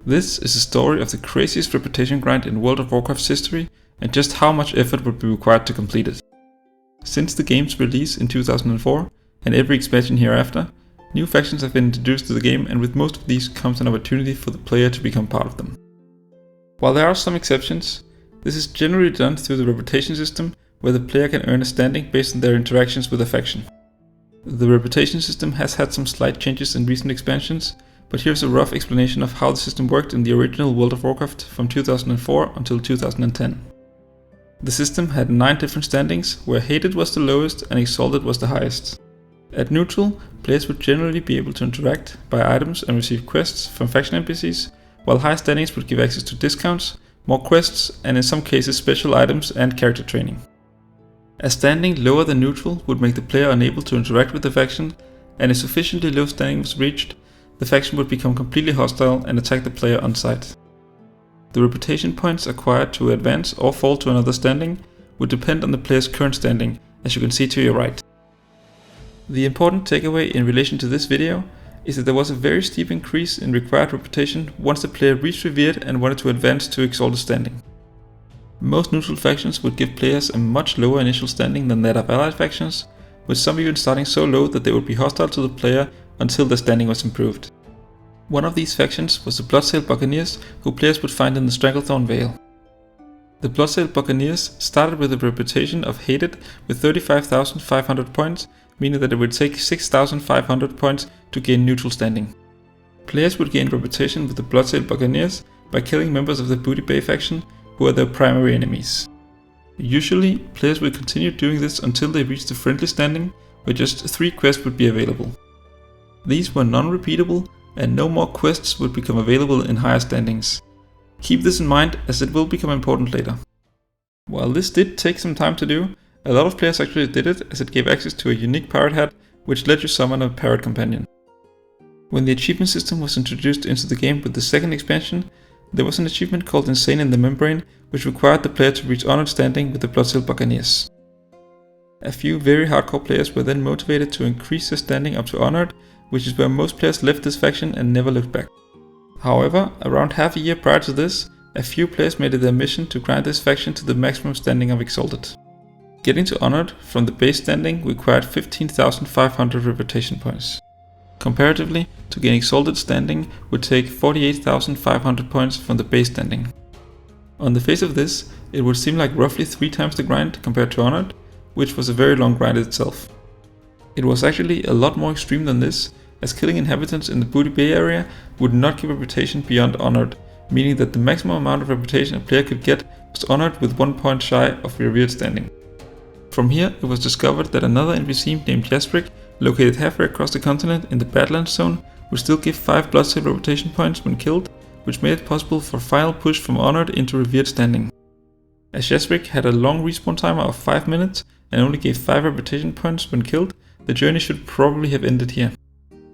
This is a story of the craziest reputation grind in World of Warcraft's history and just how much effort would be required to complete it. Since the game's release in 2004 and every expansion hereafter, new factions have been introduced to the game, and with most of these comes an opportunity for the player to become part of them. While there are some exceptions, this is generally done through the reputation system, where the player can earn a standing based on their interactions with a faction. The reputation system has had some slight changes in recent expansions, but here's a rough explanation of how the system worked in the original World of Warcraft from 2004 until 2010. The system had 9 different standings, where Hated was the lowest and Exalted was the highest. At neutral, players would generally be able to interact, buy items and receive quests from faction NPCs, while high standings would give access to discounts, more quests, and in some cases special items and character training. A standing lower than neutral would make the player unable to interact with the faction, and if sufficiently low standing was reached, the faction would become completely hostile and attack the player on sight. The reputation points acquired to advance or fall to another standing would depend on the player's current standing, as you can see to your right. The important takeaway in relation to this video is that there was a very steep increase in required reputation once the player reached Revered and wanted to advance to Exalted standing. Most neutral factions would give players a much lower initial standing than that of allied factions, with some even starting so low that they would be hostile to the player until their standing was improved. One of these factions was the Bloodsail Buccaneers, who players would find in the Stranglethorn Vale. The Bloodsail Buccaneers started with a reputation of Hated with 35,500 points, meaning that it would take 6,500 points to gain neutral standing. Players would gain reputation with the Bloodsail Buccaneers by killing members of the Booty Bay faction, who are their primary enemies. Usually, players would continue doing this until they reached the friendly standing, where just 3 quests would be available. These were non-repeatable, and no more quests would become available in higher standings. Keep this in mind, as it will become important later. While this did take some time to do, a lot of players actually did it, as it gave access to a unique parrot hat, which let you summon a parrot companion. When the achievement system was introduced into the game with the second expansion, there was an achievement called Insane in the Membrane, which required the player to reach honored standing with the Bloodsail Buccaneers. A few very hardcore players were then motivated to increase their standing up to honored, which is where most players left this faction and never looked back. However, around half a year prior to this, a few players made it their mission to grind this faction to the maximum standing of Exalted. Getting to honored from the base standing required 15,500 reputation points. Comparatively, to gain Exalted standing would take 48,500 points from the base standing. On the face of this, it would seem like roughly 3 times the grind compared to honored, which was a very long grind itself. It was actually a lot more extreme than this, as killing inhabitants in the Booty Bay area would not give reputation beyond honored, meaning that the maximum amount of reputation a player could get was honored with 1 point shy of Revered standing. From here, it was discovered that another NPC named Jaspric, located halfway across the continent in the Badlands zone, would still give 5 Bloodsail reputation points when killed, which made it possible for a final push from honored into Revered standing. As Jaspric had a long respawn timer of 5 minutes and only gave 5 reputation points when killed, the journey should probably have ended here.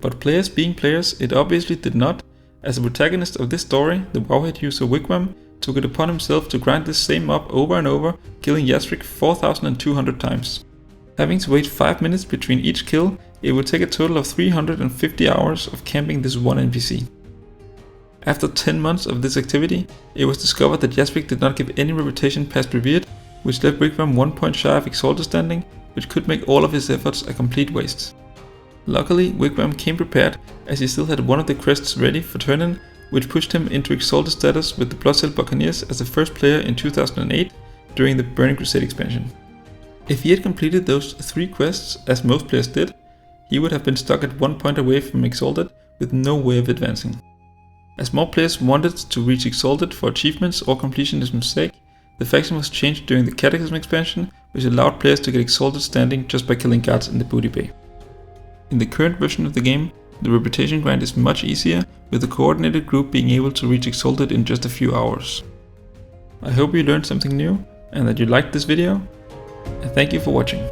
But players being players, it obviously did not, as the protagonist of this story, the Wowhead user Wigwam, took it upon himself to grind this same mob over and over, killing Jaspric 4,200 times. Having to wait 5 minutes between each kill, it would take a total of 350 hours of camping this one NPC. After 10 months of this activity, it was discovered that Jaspric did not give any reputation past Revered, which left Wigwam 1 point shy of Exalted standing, which could make all of his efforts a complete waste. Luckily, Wigwam came prepared, as he still had one of the crests ready for turn-in, which pushed him into Exalted status with the Bloodsail Buccaneers as the first player in 2008 during the Burning Crusade expansion. If he had completed those 3 quests, as most players did, he would have been stuck at 1 point away from Exalted with no way of advancing. As more players wanted to reach Exalted for achievements or completionism's sake, the faction was changed during the Cataclysm expansion, which allowed players to get Exalted standing just by killing guards in the Booty Bay. In the current version of the game, the reputation grind is much easier, with the coordinated group being able to reach Exalted in just a few hours. I hope you learned something new and that you liked this video, and thank you for watching.